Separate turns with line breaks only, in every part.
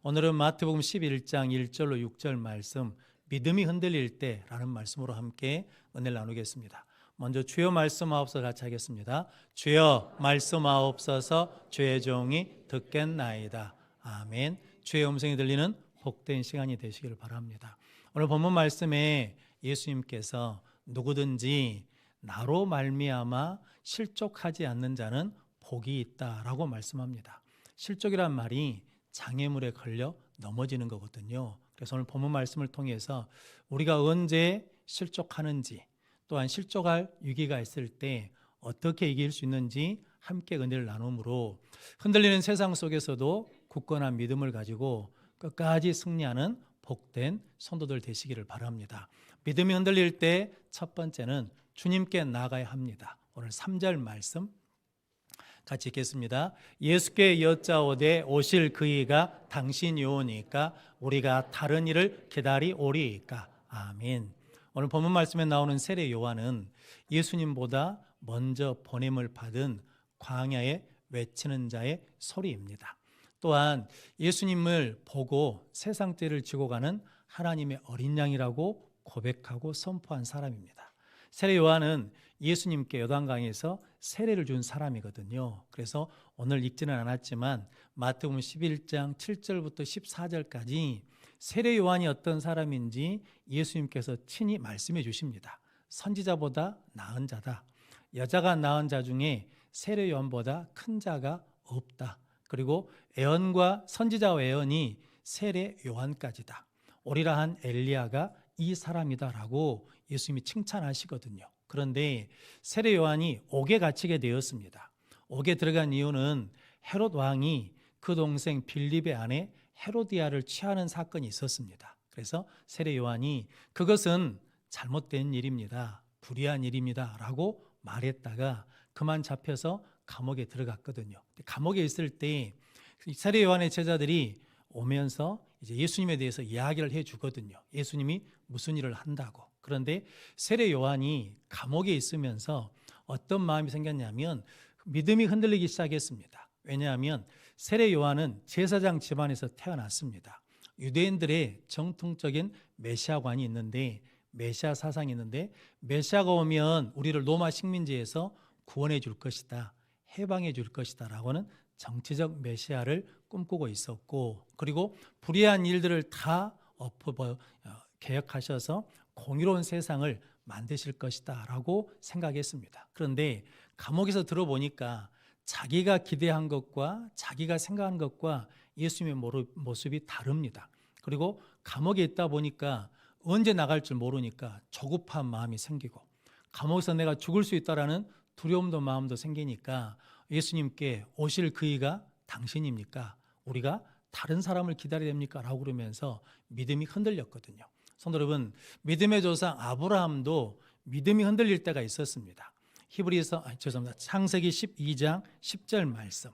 오늘은 마태복음 11장 1절로 6절 말씀, 믿음이 흔들릴 때라는 말씀으로 함께 은혜를 나누겠습니다. 먼저 주여 말씀하옵소서 같이 하겠습니다. 주여 말씀하옵소서, 주의 종이 듣겠나이다. 아멘. 주의 음성이 들리는 복된 시간이 되시기를 바랍니다. 오늘 본문 말씀에 예수님께서 누구든지 나로 말미암아 실족하지 않는 자는 복이 있다라고 말씀합니다. 실족이란 말이 장애물에 걸려 넘어지는 거거든요. 그래서 오늘 본문 말씀을 통해서 우리가 언제 실족하는지, 또한 실족할 위기가 있을 때 어떻게 이길 수 있는지 함께 은혜를 나눔으로 흔들리는 세상 속에서도 굳건한 믿음을 가지고 끝까지 승리하는 복된 성도들 되시기를 바랍니다. 믿음이 흔들릴 때 첫 번째는 주님께 나가야 합니다. 오늘 3절 말씀 같이 읽겠습니다. 예수께 여짜오되 오실 그이가 당신이오니까 우리가 다른 일을 기다리오리이까. 아멘. 오늘 본문 말씀에 나오는 세례 요한은 예수님보다 먼저 보냄을 받은 광야에 외치는 자의 소리입니다. 또한 예수님을 보고 세상 죄를 지고 가는 하나님의 어린 양이라고 고백하고 선포한 사람입니다. 세례 요한은 예수님께 요단강에서 세례를 준 사람이거든요. 그래서 오늘 읽지는 않았지만 마태복음 11장 7절부터 14절까지 세례 요한이 어떤 사람인지 예수님께서 친히 말씀해 주십니다. 선지자보다 나은 자다. 여자가 낳은 자 중에 세례 요한보다 큰 자가 없다. 그리고 애언과 선지자와 애언이 세례 요한까지다. 오리라 한 엘리야가 이 사람이다라고 예수님이 칭찬하시거든요. 그런데 세례 요한이 옥에 갇히게 되었습니다. 옥에 들어간 이유는 헤롯 왕이 그 동생 빌립의 아내 헤로디아를 취하는 사건이 있었습니다. 그래서 세례 요한이 그것은 잘못된 일입니다. 불의한 일입니다. 라고 말했다가 그만 잡혀서 감옥에 들어갔거든요. 감옥에 있을 때 세례 요한의 제자들이 오면서 이제 예수님에 대해서 이야기를 해주거든요. 예수님이 무슨 일을 한다고. 그런데 세례 요한이 감옥에 있으면서 어떤 마음이 생겼냐면 믿음이 흔들리기 시작했습니다. 왜냐하면 세례 요한은 제사장 집안에서 태어났습니다. 유대인들의 정통적인 메시아관이 있는데, 메시아 사상이 있는데, 메시아가 오면 우리를 로마 식민지에서 구원해 줄 것이다, 해방해 줄 것이다 라고는 정치적 메시아를 꿈꾸고 있었고, 그리고 불의한 일들을 다 개혁하셔서 공의로운 세상을 만드실 것이다 라고 생각했습니다. 그런데 감옥에서 들어보니까 자기가 기대한 것과 자기가 생각한 것과 예수님의 모습이 다릅니다. 그리고 감옥에 있다 보니까 언제 나갈 줄 모르니까 조급한 마음이 생기고, 감옥에서 내가 죽을 수 있다라는 두려움도 마음도 생기니까 예수님께 오실 그이가 당신입니까? 우리가 다른 사람을 기다려야 됩니까? 라고 그러면서 믿음이 흔들렸거든요. 성도 여러분, 믿음의 조상 아브라함도 믿음이 흔들릴 때가 있었습니다. 창세기 12장 10절 말씀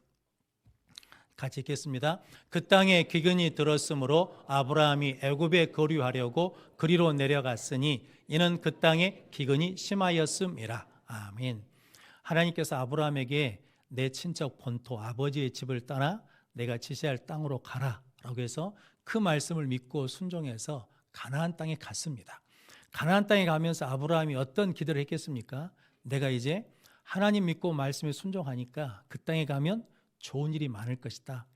같이 읽겠습니다. 그 땅에 기근이 들었으므로 아브라함이 애굽에 거류하려고 그리로 내려갔으니 이는 그 땅에 기근이 심하였음이라. 아멘. 하나님께서 아브라함에게 내 친척 본토 아버지의 집을 떠나 내가 지시할 땅으로 가라 라고 해서 그 말씀을 믿고 순종해서 가나안 땅에 갔습니다. 가나안 땅에 가면서 아브라함이 어떤 기도를 했겠습니까? 내가 이제 하나님 믿고 말씀에 순종하니까 그 땅에 가면 좋은 일이 많을 것이다,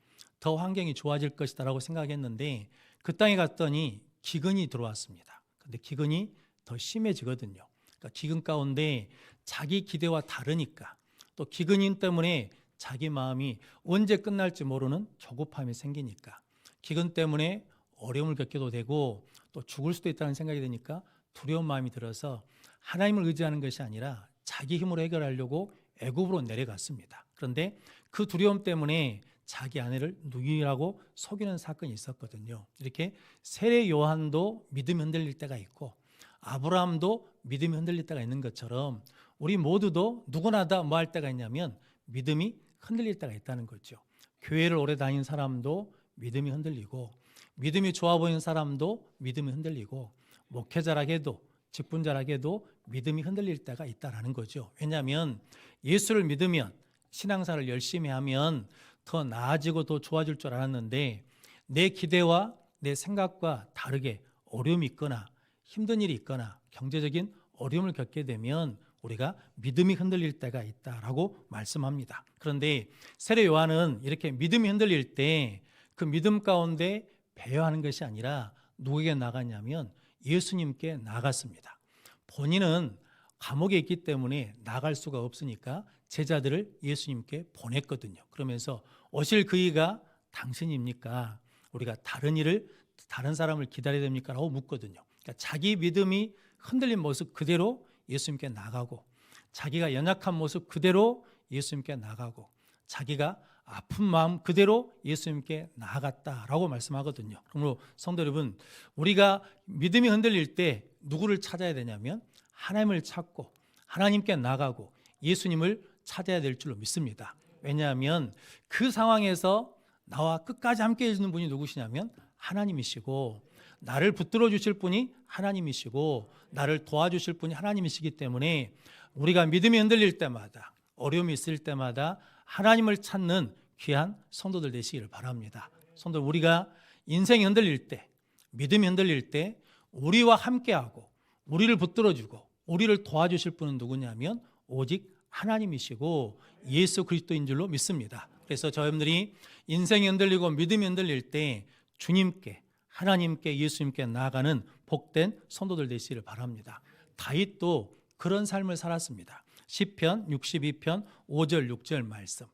더 환경이 좋아질 것이다 라고 생각했는데 그 땅에 갔더니 기근이 들어왔습니다. 그런데 기근이 더 심해지거든요. 그러니까 기근 가운데 자기 기대와 다르니까, 또 기근인 때문에 자기 마음이 언제 끝날지 모르는 조급함이 생기니까, 기근 때문에 어려움을 겪게도 되고 또 죽을 수도 있다는 생각이 드니까 두려운 마음이 들어서 하나님을 의지하는 것이 아니라 자기 힘으로 해결하려고 애굽으로 내려갔습니다. 그런데 그 두려움 때문에 자기 아내를 누이라고 속이는 사건이 있었거든요. 이렇게 세례 요한도 믿음이 흔들릴 때가 있고 아브라함도 믿음이 흔들릴 때가 있는 것처럼 우리 모두도 누구나 다 뭐 할 때가 있냐면 믿음이 흔들릴 때가 있다는 거죠. 교회를 오래 다닌 사람도 믿음이 흔들리고, 믿음이 좋아 보이는 사람도 믿음이 흔들리고, 목회자라게도 직분자라게도 믿음이 흔들릴 때가 있다는 거죠. 왜냐하면 예수를 믿으면, 신앙생활을 열심히 하면 더 나아지고 더 좋아질 줄 알았는데 내 기대와 내 생각과 다르게 어려움이 있거나 힘든 일이 있거나 경제적인 어려움을 겪게 되면 우리가 믿음이 흔들릴 때가 있다라고 말씀합니다. 그런데 세례 요한은 이렇게 믿음이 흔들릴 때 그 믿음 가운데 배회하는 것이 아니라 누구에게 나갔냐면 예수님께 나갔습니다. 본인은 감옥에 있기 때문에 나갈 수가 없으니까 제자들을 예수님께 보냈거든요. 그러면서 오실 그이가 당신입니까? 우리가 다른 사람을 기다려야 됩니까? 라고 묻거든요. 그러니까 자기 믿음이 흔들린 모습 그대로 예수님께 나가고, 자기가 연약한 모습 그대로 예수님께 나가고, 자기가 아픈 마음 그대로 예수님께 나아갔다라고 말씀하거든요. 그러므로 성도 여러분, 우리가 믿음이 흔들릴 때 누구를 찾아야 되냐면 하나님을 찾고 하나님께 나가고 예수님을 찾아야 될 줄로 믿습니다. 왜냐하면 그 상황에서 나와 끝까지 함께 해주는 분이 누구시냐면 하나님이시고, 나를 붙들어 주실 분이 하나님이시고, 나를 도와주실 분이 하나님이시기 때문에 우리가 믿음이 흔들릴 때마다, 어려움이 있을 때마다 하나님을 찾는 귀한 성도들 되시기를 바랍니다. 성도, 우리가 인생이 흔들릴 때, 믿음이 흔들릴 때 우리와 함께하고 우리를 붙들어주고 우리를 도와주실 분은 누구냐면 오직 하나님이시고 예수 그리스도인 줄로 믿습니다. 그래서 저희들이 인생이 흔들리고 믿음이 흔들릴 때 주님께, 하나님께, 예수님께 나아가는 복된 성도들 되시기를 바랍니다. 다윗도 그런 삶을 살았습니다. 시편 62편 5절 6절 말씀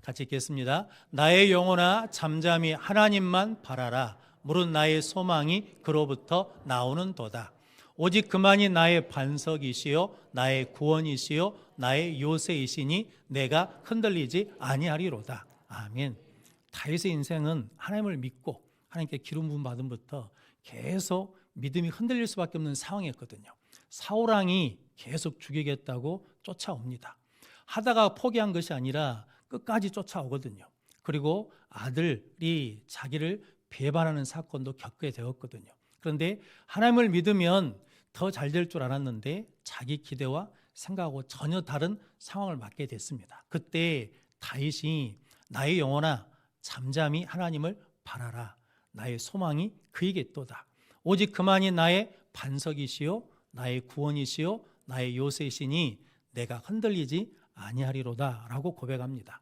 같이 읽겠습니다. 나의 영혼아 잠잠히 하나님만 바라라. 무릇 나의 소망이 그로부터 나오는 도다. 오직 그만이 나의 반석이시요 나의 구원이시요 나의 요새이시니 내가 흔들리지 아니하리로다. 아멘. 다윗의 인생은 하나님을 믿고 하나님께 기름 부음 받음부터 계속 믿음이 흔들릴 수밖에 없는 상황이었거든요. 사울왕이 계속 죽이겠다고 쫓아옵니다. 하다가 포기한 것이 아니라 끝까지 쫓아오거든요. 그리고 아들이 자기를 배반하는 사건도 겪게 되었거든요. 그런데 하나님을 믿으면 더 잘 될 줄 알았는데 자기 기대와 생각하고 전혀 다른 상황을 맞게 됐습니다. 그때 다윗이 나의 영혼아 잠잠히 하나님을 바라라. 나의 소망이 그에게 있도다. 오직 그만이 나의 반석이시요 나의 구원이시요 나의 요새이시니 내가 흔들리지 아니하리로다 라고 고백합니다.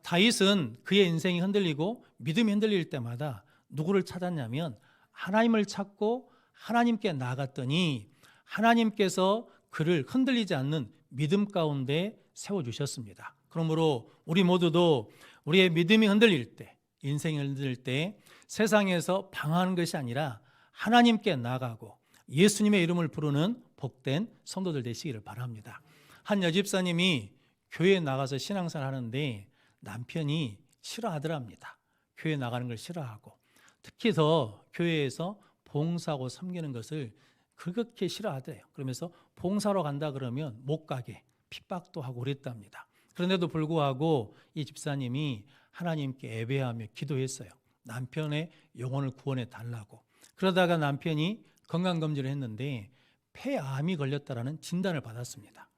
다윗은 그의 인생이 흔들리고 믿음이 흔들릴 때마다 누구를 찾았냐면 하나님을 찾고 하나님께 나아갔더니 하나님께서 그를 흔들리지 않는 믿음 가운데 세워주셨습니다. 그러므로 우리 모두도 우리의 믿음이 흔들릴 때, 인생이 흔들릴 때 세상에서 방황하는 것이 아니라 하나님께 나아가고 예수님의 이름을 부르는 복된 성도들 되시기를 바랍니다. 한 여집사님이 교회에 나가서 신앙생활 하는데 남편이 싫어하더랍니다. 교회 나가는 걸 싫어하고, 특히 더 교회에서 봉사하고 섬기는 것을 그렇게 싫어하대요. 그러면서 봉사로 간다 그러면 못 가게 핍박도 하고 그랬답니다. 그런데도 불구하고 이 집사님이 하나님께 예배하며 기도했어요. 남편의 영혼을 구원해 달라고. 그러다가 남편이 건강검진을 했는데 폐암이 걸렸다라는 진단을 받았습니다.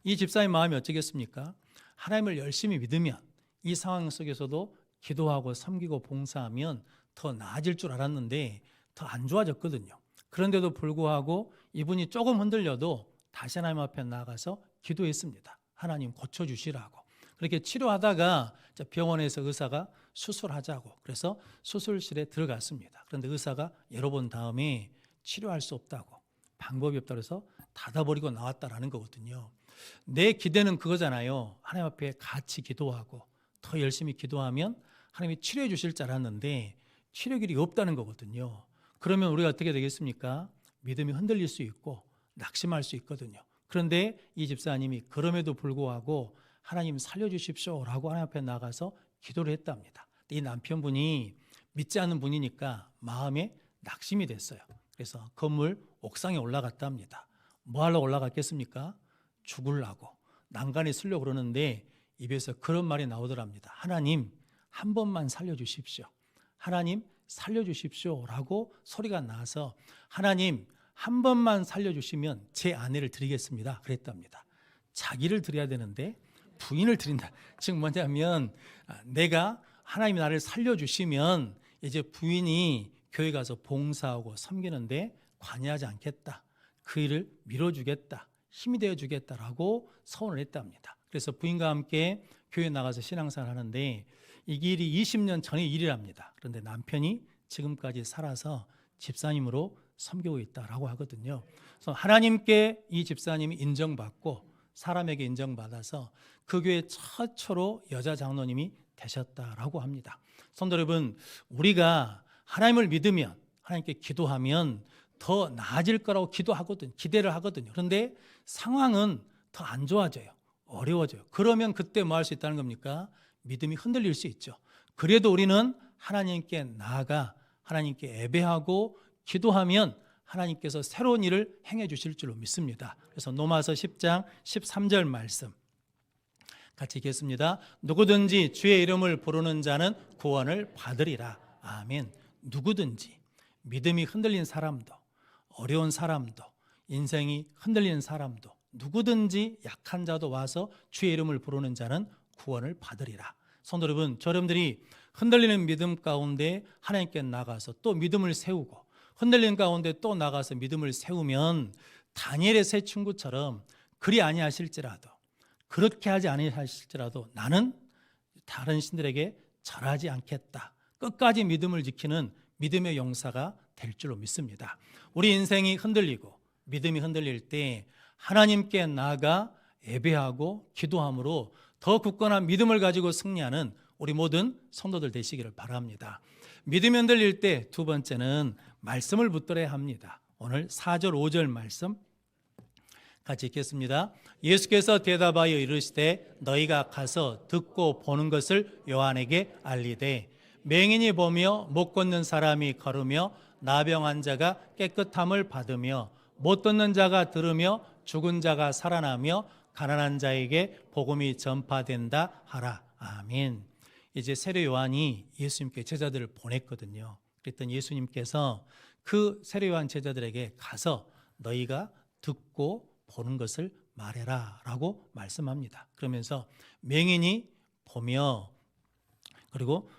이 집사의 마음이 어쩌겠습니까? 하나님을 열심히 믿으면 이 상황 속에서도 기도하고 섬기고 봉사하면 더 나아질 줄 알았는데 더 안 좋아졌거든요. 그런데도 불구하고 이분이 조금 흔들려도 다시 하나님 앞에 나가서 기도했습니다. 하나님 고쳐주시라고. 그렇게 치료하다가 병원에서 의사가 수술하자고 그래서 수술실에 들어갔습니다. 그런데 의사가 열어본 다음에 치료할 수 없다고, 방법이 없다고 해서 닫아버리고 나왔다라는 거거든요. 내 기대는 그거잖아요. 하나님 앞에 같이 기도하고 더 열심히 기도하면 하나님이 치료해 주실 줄 알았는데 치료길이 없다는 거거든요. 그러면 우리가 어떻게 되겠습니까? 믿음이 흔들릴 수 있고 낙심할 수 있거든요. 그런데 이 집사님이 그럼에도 불구하고 하나님 살려주십시오라고 하나님 앞에 나가서 기도를 했답니다. 이 남편분이 믿지 않는 분이니까 마음에 낙심이 됐어요. 그래서 건물 옥상에 올라갔답니다. 뭐 하려고 올라갔겠습니까? 죽으려고, 난간에 쓰려고 그러는데 입에서 그런 말이 나오더랍니다. 하나님 한 번만 살려주십시오. 하나님 살려주십시오 라고 소리가 나서 하나님 한 번만 살려주시면 제 아내를 드리겠습니다 그랬답니다. 자기를 드려야 되는데 부인을 드린다. 즉 뭐냐면 내가 하나님이 나를 살려주시면 이제 부인이 교회 가서 봉사하고 섬기는데 관여하지 않겠다. 그 일을 밀어주겠다. 힘이 되어주겠다라고 서원을 했답니다. 그래서 부인과 함께 교회 나가서 신앙생활 하는데 이 일이 20년 전의 일이랍니다. 그런데 남편이 지금까지 살아서 집사님으로 섬기고 있다라고 하거든요. 그래서 하나님께 이 집사님이 인정받고 사람에게 인정받아서 그 교회 최초로 여자 장로님이 되셨다라고 합니다. 성도 여러분, 우리가 하나님을 믿으면 하나님께 기도하면 더 나아질 거라고 기대를 하거든요. 그런데 상황은 더 안 좋아져요. 어려워져요. 그러면 그때 뭐 할 수 있다는 겁니까? 믿음이 흔들릴 수 있죠. 그래도 우리는 하나님께 나아가 하나님께 예배하고 기도하면 하나님께서 새로운 일을 행해 주실 줄로 믿습니다. 그래서 로마서 10장 13절 말씀 같이 읽겠습니다. 누구든지 주의 이름을 부르는 자는 구원을 받으리라. 아멘. 누구든지 믿음이 흔들린 사람도 어려운 사람도 인생이 흔들리는 사람도 누구든지 약한 자도 와서 주의 이름을 부르는 자는 구원을 받으리라. 성도 여러분, 여러분들이 흔들리는 믿음 가운데 하나님께 나가서 또 믿음을 세우고 흔들리는 가운데 또 나가서 믿음을 세우면 다니엘의 세 친구처럼 그리 아니하실지라도 그렇게 하지 아니하실지라도 나는 다른 신들에게 절하지 않겠다. 끝까지 믿음을 지키는 믿음의 용사가 될 줄로 믿습니다. 우리 인생이 흔들리고 믿음이 흔들릴 때 하나님께 나아가 예배하고 기도함으로 더 굳건한 믿음을 가지고 승리하는 우리 모든 성도들 되시기를 바랍니다. 믿음이 흔들릴 때 두 번째는 말씀을 붙들어야 합니다. 오늘 4절 5절 말씀 같이 읽겠습니다. 예수께서 대답하여 이르시되 너희가 가서 듣고 보는 것을 요한에게 알리되 맹인이 보며 못 걷는 사람이 걸으며 나병 자가 깨끗함을 받으며 못 듣는 자가 들으며 죽은 자가 살아나며 가난한 자에게 복음이 전파된다 하라. 아멘. 이제 세례 요한이 예수님께 제자들을 보냈거든요. 그랬더니 예수님께서 그 세례 요한 제자들에게 가서 너희가 듣고 보는 것을 말해라 라고 말씀합니다. 그러면서 맹인이 보며 그리고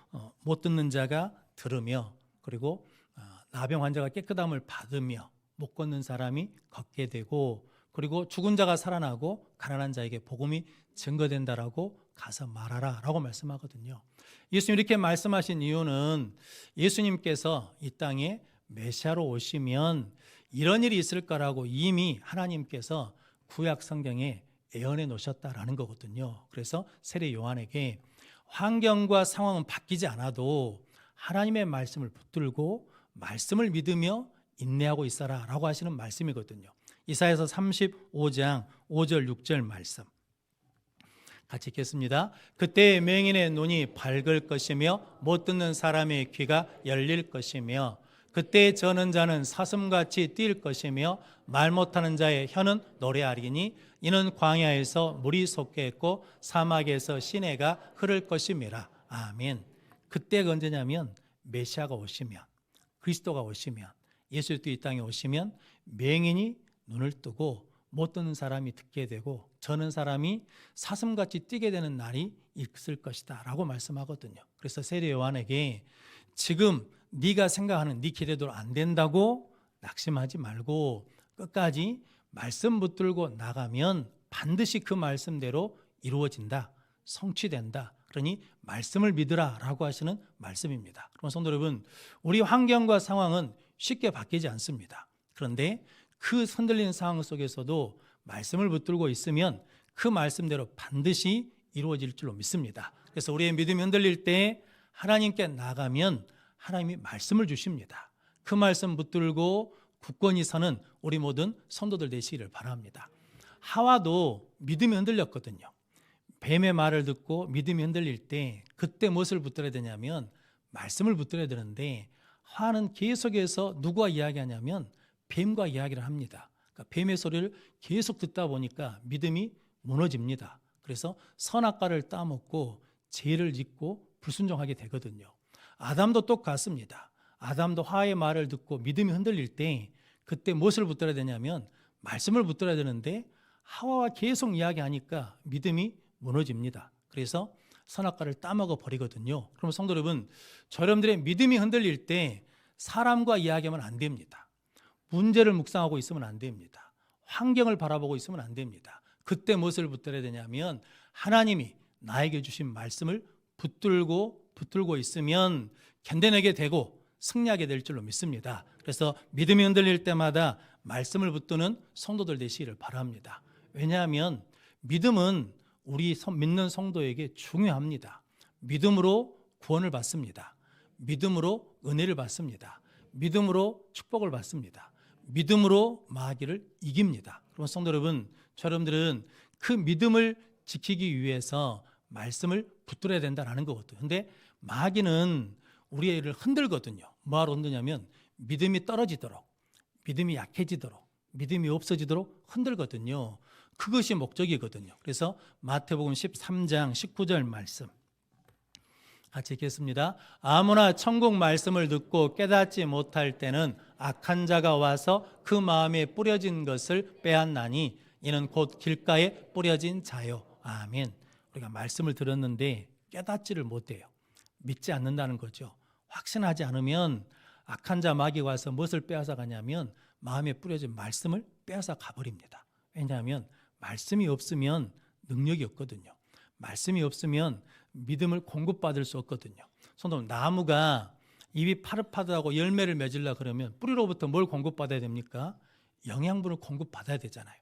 못 듣는 자가 들으며 그리고 나병 환자가 깨끗함을 받으며 못 걷는 사람이 걷게 되고 그리고 죽은 자가 살아나고 가난한 자에게 복음이 증거된다라고 가서 말하라 라고 말씀하거든요. 예수님 이렇게 말씀하신 이유는 예수님께서 이 땅에 메시아로 오시면 이런 일이 있을 거라고 이미 하나님께서 구약 성경에 예언해 놓으셨다라는 거거든요. 그래서 세례 요한에게 환경과 상황은 바뀌지 않아도 하나님의 말씀을 붙들고 말씀을 믿으며 인내하고 있어라 라고 하시는 말씀이거든요. 이사야서 35장 5절 6절 말씀 같이 읽겠습니다. 그때 맹인의 눈이 밝을 것이며 못 듣는 사람의 귀가 열릴 것이며 그때 저는 자는 사슴같이 뛸 것이며 말 못하는 자의 혀는 노래하리니 이는 광야에서 물이 솟겠고 사막에서 시내가 흐를 것임이라. 아멘. 그때가 언제냐면 메시아가 오시면 그리스도가 오시면 예수 이 땅에 오시면 맹인이 눈을 뜨고 못 듣는 사람이 듣게 되고 저는 사람이 사슴같이 뛰게 되는 날이 있을 것이다 라고 말씀하거든요. 그래서 세례 요한에게 지금 네가 생각하는 네 기대대로 안 된다고 낙심하지 말고 끝까지 말씀 붙들고 나가면 반드시 그 말씀대로 이루어진다, 성취된다. 그러니 말씀을 믿으라 라고 하시는 말씀입니다. 그럼 성도 여러분, 우리 환경과 상황은 쉽게 바뀌지 않습니다. 그런데 그 흔들리는 상황 속에서도 말씀을 붙들고 있으면 그 말씀대로 반드시 이루어질 줄로 믿습니다. 그래서 우리의 믿음이 흔들릴 때 하나님께 나가면 하나님이 말씀을 주십니다. 그 말씀 붙들고 굳건히 서는 우리 모든 성도들 되시기를 바랍니다. 하와도 믿음이 흔들렸거든요. 뱀의 말을 듣고 믿음이 흔들릴 때 그때 무엇을 붙들어야 되냐면 말씀을 붙들어야 되는데 하와는 계속해서 누구와 이야기하냐면 뱀과 이야기를 합니다. 그러니까 뱀의 소리를 계속 듣다 보니까 믿음이 무너집니다. 그래서 선악과를 따먹고 죄를 짓고 불순종하게 되거든요. 아담도 똑같습니다. 아담도 하와의 말을 듣고 믿음이 흔들릴 때 그때 무엇을 붙들어야 되냐면 말씀을 붙들어야 되는데 하와와 계속 이야기하니까 믿음이 무너집니다. 그래서 선악과를 따먹어 버리거든요. 그럼 성도 여러분, 여러분들의 믿음이 흔들릴 때 사람과 이야기하면 안 됩니다. 문제를 묵상하고 있으면 안 됩니다. 환경을 바라보고 있으면 안 됩니다. 그때 무엇을 붙들어야 되냐면 하나님이 나에게 주신 말씀을 붙들고 있으면 견뎌내게 되고 승리하게 될 줄로 믿습니다. 그래서 믿음이 흔들릴 때마다 말씀을 붙드는 성도들 되시기를 바랍니다. 왜냐하면 믿음은 우리 믿는 성도에게 중요합니다. 믿음으로 구원을 받습니다. 믿음으로 은혜를 받습니다. 믿음으로 축복을 받습니다. 믿음으로 마귀를 이깁니다. 그럼 성도 여러분, 여러분들은 그 믿음을 지키기 위해서 말씀을 붙들어야 된다는 거거든요. 근데 마귀는 우리의 일을 흔들거든요. 뭐하러 흔드냐면 믿음이 떨어지도록, 믿음이 약해지도록, 믿음이 없어지도록 흔들거든요. 그것이 목적이거든요. 그래서 마태복음 13장 19절 말씀 같이 읽겠습니다. 아무나 천국 말씀을 듣고 깨닫지 못할 때는 악한 자가 와서 그 마음에 뿌려진 것을 빼앗나니 이는 곧 길가에 뿌려진 자요. 아멘. 우리가 말씀을 들었는데 깨닫지를 못해요. 믿지 않는다는 거죠. 확신하지 않으면 악한 자 마귀가 와서 무엇을 빼앗아 가냐면 마음에 뿌려진 말씀을 빼앗아 가버립니다. 왜냐하면 말씀이 없으면 능력이 없거든요. 말씀이 없으면 믿음을 공급받을 수 없거든요. 손도 나무가 잎이 파릇파릇하고 열매를 맺으려 그러면 뿌리로부터 뭘 공급받아야 됩니까? 영양분을 공급받아야 되잖아요.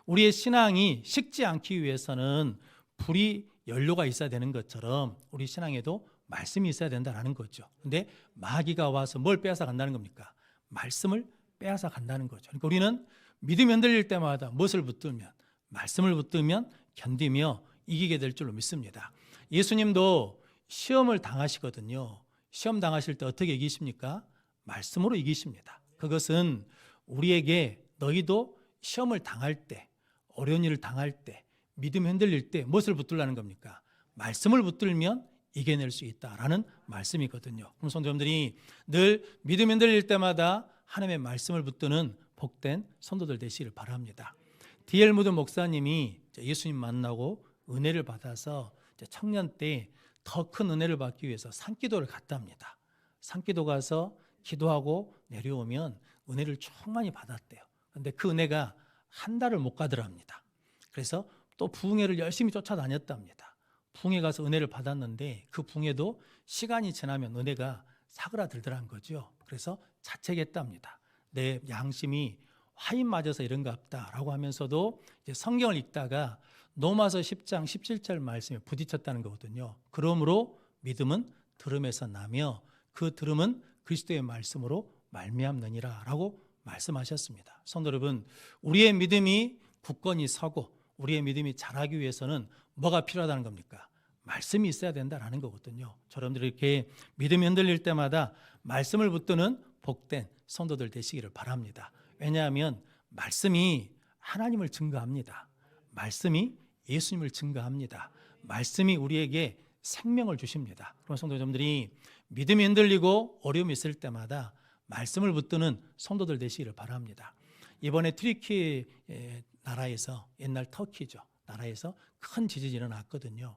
우리의 신앙이 식지 않기 위해서는 불이 연료가 있어야 되는 것처럼 우리 신앙에도 말씀이 있어야 된다는 거죠. 근데 마귀가 와서 뭘 빼앗아 간다는 겁니까? 말씀을 빼앗아 간다는 거죠. 그러니까 우리는 믿음이 흔들릴 때마다 무엇을 붙들면? 말씀을 붙들면 견디며 이기게 될 줄로 믿습니다. 예수님도 시험을 당하시거든요. 시험 당하실 때 어떻게 이기십니까? 말씀으로 이기십니다. 그것은 우리에게 너희도 시험을 당할 때, 어려운 일을 당할 때, 믿음이 흔들릴 때 무엇을 붙들라는 겁니까? 말씀을 붙들면 이겨낼 수 있다라는 말씀이거든요. 그럼 성도님들이 늘 믿음이 흔들릴 때마다 하나님의 말씀을 붙드는 복된 성도들 되시기를 바랍니다. D.L. 무드 목사님이 예수님 만나고 은혜를 받아서 청년 때 더 큰 은혜를 받기 위해서 산기도를 갔답니다. 산기도 가서 기도하고 내려오면 은혜를 충만히 받았대요. 그런데 그 은혜가 한 달을 못 가더랍니다. 그래서 또 부흥회를 열심히 쫓아다녔답니다. 부흥회 가서 은혜를 받았는데 그 부흥회도 시간이 지나면 은혜가 사그라들더란 거죠. 그래서 자책했답니다. 내 양심이 화인 맞아서 이런가 보다라고 하면서도 이제 성경을 읽다가 로마서 10장 17절 말씀에 부딪혔다는 거거든요. 그러므로 믿음은 들음에서 나며 그 들음은 그리스도의 말씀으로 말미암느니라라고 말씀하셨습니다. 성도 여러분, 우리의 믿음이 굳건히 서고 우리의 믿음이 자라기 위해서는 뭐가 필요하다는 겁니까? 말씀이 있어야 된다는 거거든요. 여러분들이 이렇게 믿음이 흔들릴 때마다 말씀을 붙드는 복된 성도들 되시기를 바랍니다. 왜냐하면 말씀이 하나님을 증거합니다. 말씀이 예수님을 증거합니다. 말씀이 우리에게 생명을 주십니다. 그런 성도님들이 믿음이 흔들리고 어려움이 있을 때마다 말씀을 붙드는 성도들 되시기를 바랍니다. 이번에 트리키 나라에서, 옛날 터키죠, 나라에서 큰 지진이 일어났거든요.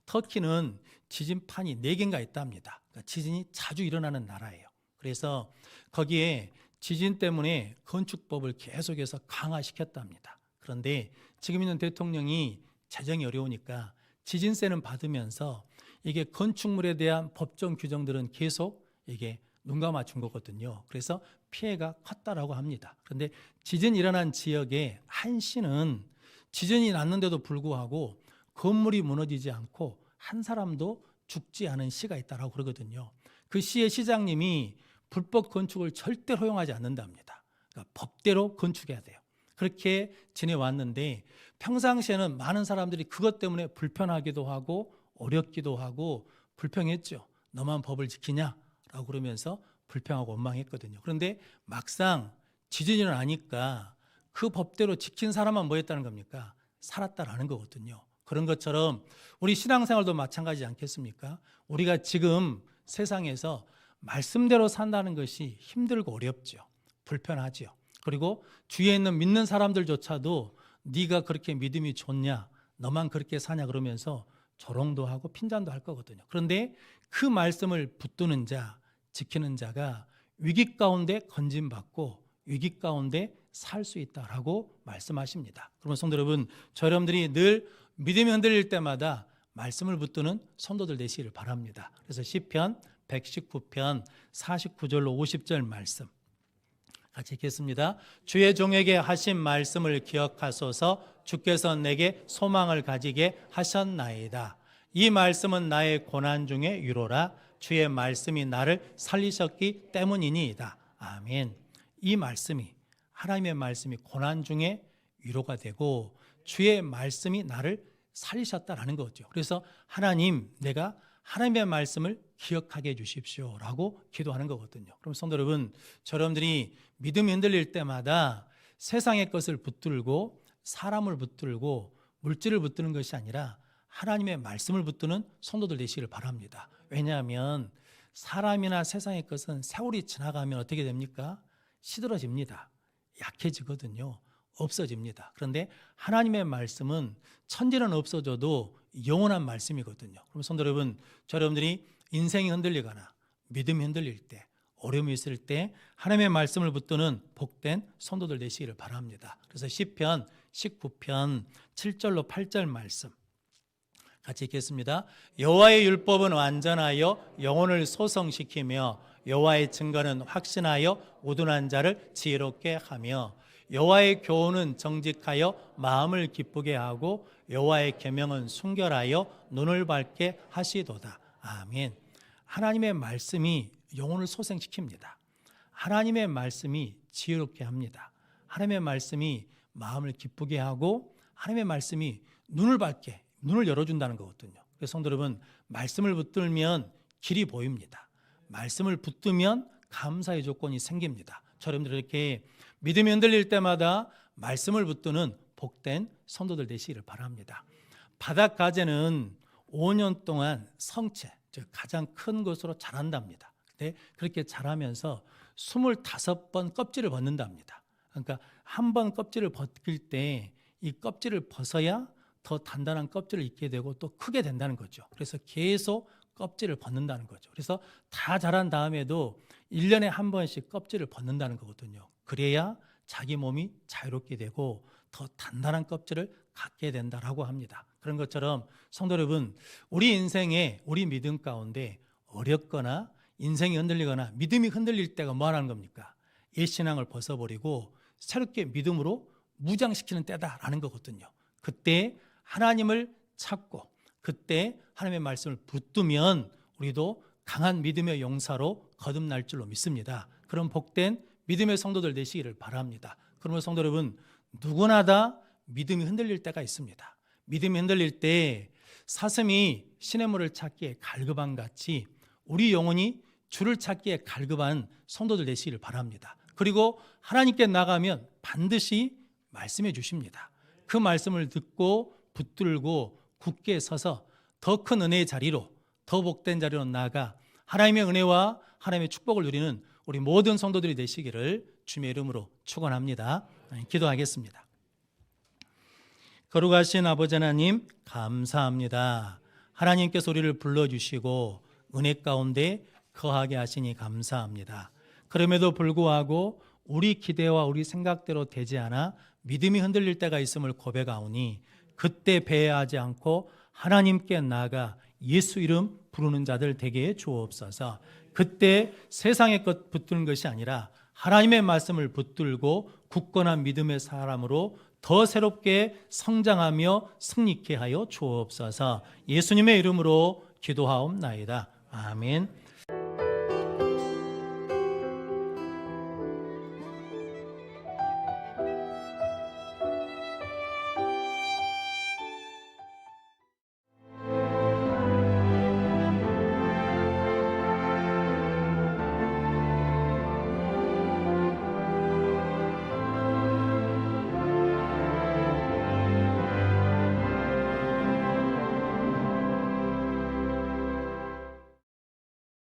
터키는 지진판이 4개인가 있답니다. 그러니까 지진이 자주 일어나는 나라예요. 그래서 거기에 지진 때문에 건축법을 계속해서 강화시켰답니다. 그런데 지금 있는 대통령이 재정이 어려우니까 지진세는 받으면서 이게 건축물에 대한 법정 규정들은 계속 이게 눈 감아 준 거거든요. 그래서 피해가 컸다라고 합니다. 그런데 지진이 일어난 지역의 한 시는 지진이 났는데도 불구하고 건물이 무너지지 않고 한 사람도 죽지 않은 시가 있다라고 그러거든요. 그 시의 시장님이 불법 건축을 절대 허용하지 않는답니다. 그러니까 법대로 건축해야 돼요. 그렇게 지내왔는데 평상시에는 많은 사람들이 그것 때문에 불편하기도 하고 어렵기도 하고 불평했죠. 너만 법을 지키냐라고 그러면서 불평하고 원망했거든요. 그런데 막상 지진이 일어나니까 그 법대로 지킨 사람만 뭐 했다는 겁니까? 살았다라는 거거든요. 그런 것처럼 우리 신앙생활도 마찬가지지 않겠습니까? 우리가 지금 세상에서 말씀대로 산다는 것이 힘들고 어렵죠. 불편하죠. 그리고 주위에 있는 믿는 사람들조차도 네가 그렇게 믿음이 좋냐, 너만 그렇게 사냐 그러면서 조롱도 하고 핀잔도 할 거거든요. 그런데 그 말씀을 붙드는 자, 지키는 자가 위기 가운데 건진받고 위기 가운데 살 수 있다라고 말씀하십니다. 그러면 성도 여러분, 저 여러분들이 늘 믿음이 흔들릴 때마다 말씀을 붙드는 성도들 되시기를 바랍니다. 그래서 시편 119편 49절로 50절 말씀 같이 읽겠습니다. 주의 종에게 하신 말씀을 기억하소서. 주께서 내게 소망을 가지게 하셨나이다. 이 말씀은 나의 고난 중에 위로라. 주의 말씀이 나를 살리셨기 때문이니이다. 아멘. 이 말씀이, 하나님의 말씀이 고난 중에 위로가 되고 주의 말씀이 나를 살리셨다라는 거죠. 그래서 하나님, 내가 하나님의 말씀을 기억하게 해 주십시오 라고 기도하는 거거든요. 그럼 성도 여러분, 여러분들이 믿음이 흔들릴 때마다 세상의 것을 붙들고 사람을 붙들고 물질을 붙드는 것이 아니라 하나님의 말씀을 붙드는 성도들 되시기를 바랍니다. 왜냐하면 사람이나 세상의 것은 세월이 지나가면 어떻게 됩니까? 시들어집니다. 약해지거든요. 없어집니다. 그런데 하나님의 말씀은 천지는 없어져도 영원한 말씀이거든요. 그럼 성도 여러분, 여러분들이 인생이 흔들리거나 믿음이 흔들릴 때, 어려움이 있을 때 하나님의 말씀을 붙드는 복된 성도들 되시기를 바랍니다. 그래서 시편 19편 7절로 8절 말씀 같이 읽겠습니다. 여호와의 율법은 완전하여 영혼을 소성시키며 여호와의 증거는 확신하여 우둔한 자를 지혜롭게 하며 여호와의 교훈은 정직하여 마음을 기쁘게 하고 여호와의 계명은 순결하여 눈을 밝게 하시도다. 아멘. 하나님의 말씀이 영혼을 소생시킵니다. 하나님의 말씀이 지혜롭게 합니다. 하나님의 말씀이 마음을 기쁘게 하고 하나님의 말씀이 눈을 밝게, 눈을 열어준다는 거거든요. 그래서 성도 여러분, 말씀을 붙들면 길이 보입니다. 말씀을 붙들면 감사의 조건이 생깁니다. 여러분들 이렇게 믿음이 흔들릴 때마다 말씀을 붙드는 복된 성도들 되시기를 바랍니다. 바닥 가재는 5년 동안 성체, 즉 가장 큰 것으로 자란답니다. 근데 그렇게 자라면서 25번 껍질을 벗는답니다. 그러니까 한 번 껍질을 벗길 때 이 껍질을 벗어야 더 단단한 껍질을 입게 되고 또 크게 된다는 거죠. 그래서 계속 껍질을 벗는다는 거죠. 그래서 다 자란 다음에도 1년에 한 번씩 껍질을 벗는다는 거거든요. 그래야 자기 몸이 자유롭게 되고 더 단단한 껍질을 갖게 된다라고 합니다. 그런 것처럼 성도 여러분, 우리 인생에 우리 믿음 가운데 어렵거나 인생이 흔들리거나 믿음이 흔들릴 때가 뭐 하는 겁니까? 옛신앙을 벗어버리고 새롭게 믿음으로 무장시키는 때다라는 거거든요. 그때 하나님을 찾고 그때 하나님의 말씀을 붙들면 우리도 강한 믿음의 용사로 거듭날 줄로 믿습니다. 그런 복된 믿음의 성도들 되시기를 바랍니다. 그러면 성도 여러분, 누구나 다 믿음이 흔들릴 때가 있습니다. 믿음이 흔들릴 때 사슴이 시냇물을 찾기에 갈급한 같이 우리 영혼이 주를 찾기에 갈급한 성도들 되시기를 바랍니다. 그리고 하나님께 나가면 반드시 말씀해 주십니다. 그 말씀을 듣고 붙들고 굳게 서서 더 큰 은혜의 자리로, 더 복된 자리로 나아가 하나님의 은혜와 하나님의 축복을 누리는 우리 모든 성도들이 되시기를 주님의 이름으로 축원합니다. 기도하겠습니다. 거룩하신 아버지 하나님, 감사합니다. 하나님께서 우리를 불러주시고 은혜 가운데 거하게 하시니 감사합니다. 그럼에도 불구하고 우리 기대와 우리 생각대로 되지 않아 믿음이 흔들릴 때가 있음을 고백하오니 그때 배회하지 않고 하나님께 나아가 예수 이름 부르는 자들 되게 해 주옵소서. 그때 세상의 것 붙드는 것이 아니라 하나님의 말씀을 붙들고 굳건한 믿음의 사람으로 더 새롭게 성장하며 승리케 하여 주옵소서. 예수님의 이름으로 기도하옵나이다. 아멘.